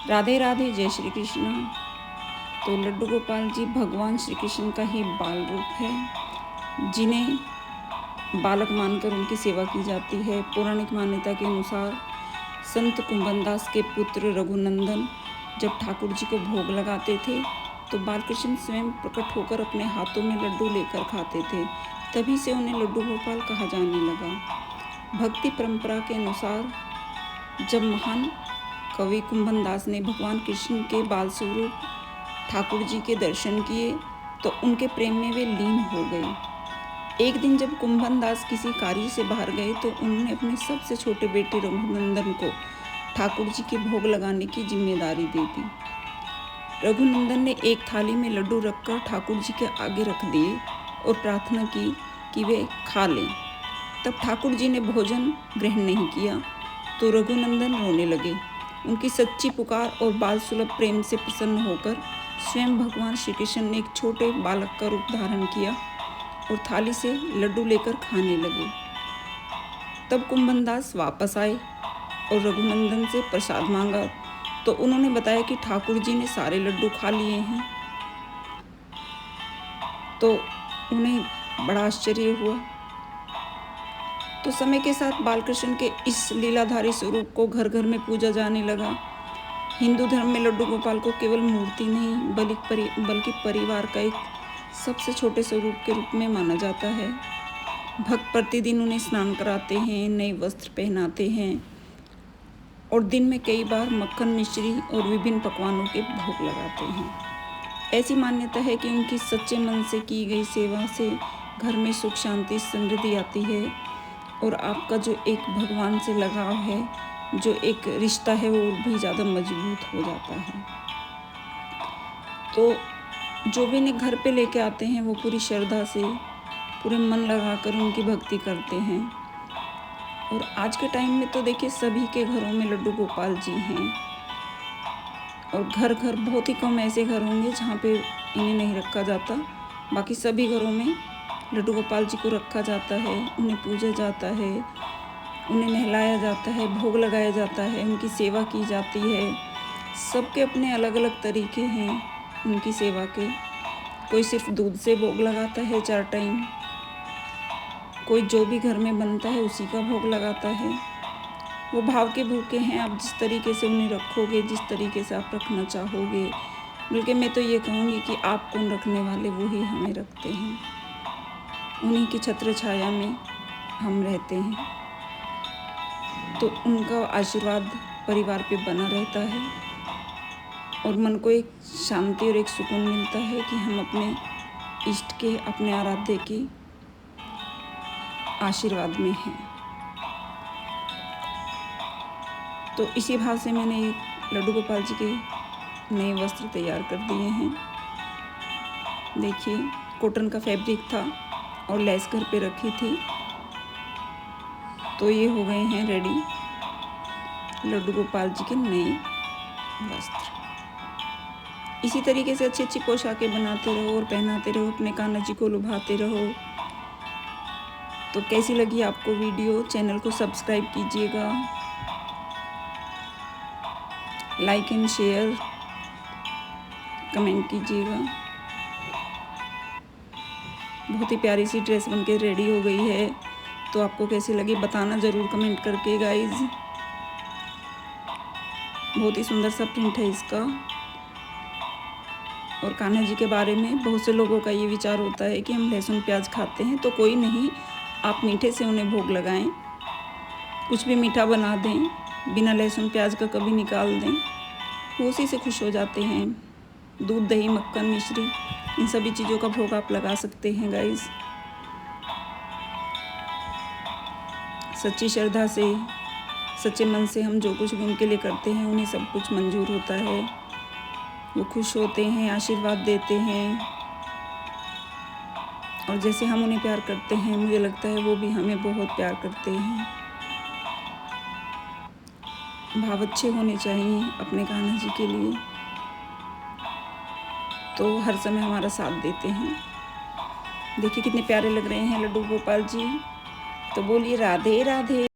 राधे राधे, जय श्री कृष्ण। तो लड्डू गोपाल जी भगवान श्री कृष्ण का ही बाल रूप है, जिन्हें बालक मानकर उनकी सेवा की जाती है। पौराणिक मान्यता के अनुसार संत कुंभनदास के पुत्र रघुनंदन जब ठाकुर जी को भोग लगाते थे तो बालकृष्ण स्वयं प्रकट होकर अपने हाथों में लड्डू लेकर खाते थे। तभी से उन्हें लड्डू गोपाल कहा जाने लगा। भक्ति परंपरा के अनुसार जब महान कवि कुंभनदास ने भगवान कृष्ण के बाल स्वरूप ठाकुर जी के दर्शन किए तो उनके प्रेम में वे लीन हो गए। एक दिन जब कुंभनदास किसी कार्य से बाहर गए तो उन्होंने अपने सबसे छोटे बेटे रघुनंदन को ठाकुर जी के भोग लगाने की जिम्मेदारी दे दी। रघुनंदन ने एक थाली में लड्डू रखकर ठाकुर जी के आगे रख दिए और प्रार्थना की कि वे खा लें। तब ठाकुर जी ने भोजन ग्रहण नहीं किया तो रघुनंदन रोने लगे। उनकी सच्ची पुकार और बाल सुलभ प्रेम से प्रसन्न होकर स्वयं भगवान श्री कृष्ण ने एक छोटे बालक का रूप धारण किया और थाली से लड्डू लेकर खाने लगे। तब कुंभनदास वापस आए और रघुनंदन से प्रसाद मांगा तो उन्होंने बताया कि ठाकुर जी ने सारे लड्डू खा लिए हैं। तो उन्हें बड़ा आश्चर्य हुआ। तो समय के साथ बालकृष्ण के इस लीलाधारी स्वरूप को घर घर में पूजा जाने लगा। हिंदू धर्म में लड्डू गोपाल को केवल मूर्ति नहीं बल्कि परिवार का एक सबसे छोटे स्वरूप के रूप में माना जाता है। भक्त प्रतिदिन उन्हें स्नान कराते हैं, नए वस्त्र पहनाते हैं और दिन में कई बार मक्खन, मिश्री और विभिन्न पकवानों के भोग लगाते हैं। ऐसी मान्यता है कि उनकी सच्चे मन से की गई सेवा से घर में सुख, शांति, समृद्धि आती है और आपका जो एक भगवान से लगाव है, जो एक रिश्ता है, वो भी ज़्यादा मजबूत हो जाता है। तो जो भी इन्हें घर पे लेके आते हैं वो पूरी श्रद्धा से, पूरे मन लगाकर उनकी भक्ति करते हैं। और आज के टाइम में तो देखिए सभी के घरों में लड्डू गोपाल जी हैं और घर घर बहुत ही कम ऐसे घर होंगे जहाँ पे इन्हें नहीं रखा जाता। बाकी सभी घरों में लड्डू गोपाल जी को रखा जाता है, उन्हें पूजा जाता है, उन्हें नहलाया जाता है, भोग लगाया जाता है, उनकी सेवा की जाती है। सबके अपने अलग अलग तरीके हैं उनकी सेवा के। कोई सिर्फ दूध से भोग लगाता है 4 टाइम, कोई जो भी घर में बनता है उसी का भोग लगाता है। वो भाव के भूखे हैं, आप जिस तरीके से उन्हें रखोगे, जिस तरीके से आप रखना चाहोगे। बल्कि मैं तो ये कहूँगी कि आप कौन रखने वाले, वो ही हमें रखते हैं। उन्हीं की छत्र छाया में हम रहते हैं। तो उनका आशीर्वाद परिवार पे बना रहता है और मन को एक शांति और एक सुकून मिलता है कि हम अपने इष्ट के, अपने आराध्य के आशीर्वाद में हैं। तो इसी भाव से मैंने लड्डू गोपाल जी के नए वस्त्र तैयार कर दिए हैं। देखिए कॉटन का फैब्रिक था और लेस घर पे रखी थी। तो ये हो गए हैं रेडी लड्डू गोपाल जी के नए वस्त्र। इसी तरीके से अच्छी अच्छी पोशाकें बनाते रहो और पहनाते रहो, अपने कान्हा जी को लुभाते रहो। तो कैसी लगी आपको वीडियो? चैनल को सब्सक्राइब कीजिएगा, लाइक एंड शेयर, कमेंट कीजिएगा। बहुत ही प्यारी सी ड्रेस बनके रेडी हो गई है। तो आपको कैसी लगी बताना ज़रूर कमेंट करके गाइज। बहुत ही सुंदर सा प्रिंट है इसका। और कान्हा जी के बारे में बहुत से लोगों का ये विचार होता है कि हम लहसुन प्याज खाते हैं, तो कोई नहीं, आप मीठे से उन्हें भोग लगाएं। कुछ भी मीठा बना दें, बिना लहसुन प्याज का कभी निकाल दें, वो उसी से खुश हो जाते हैं। दूध, दही, मक्खन, मिश्री, इन सभी चीज़ों का भोग आप लगा सकते हैं गाइज। सच्ची श्रद्धा से, सच्चे मन से हम जो कुछ भी उनके लिए करते हैं उन्हें सब कुछ मंजूर होता है। वो खुश होते हैं, आशीर्वाद देते हैं और जैसे हम उन्हें प्यार करते हैं मुझे लगता है वो भी हमें बहुत प्यार करते हैं। भाव अच्छे होने चाहिए अपने कान्हा जी के लिए, तो हर समय हमारा साथ देते हैं। देखिए कितने प्यारे लग रहे हैं लड्डू गोपाल जी। तो बोलिए राधे राधे।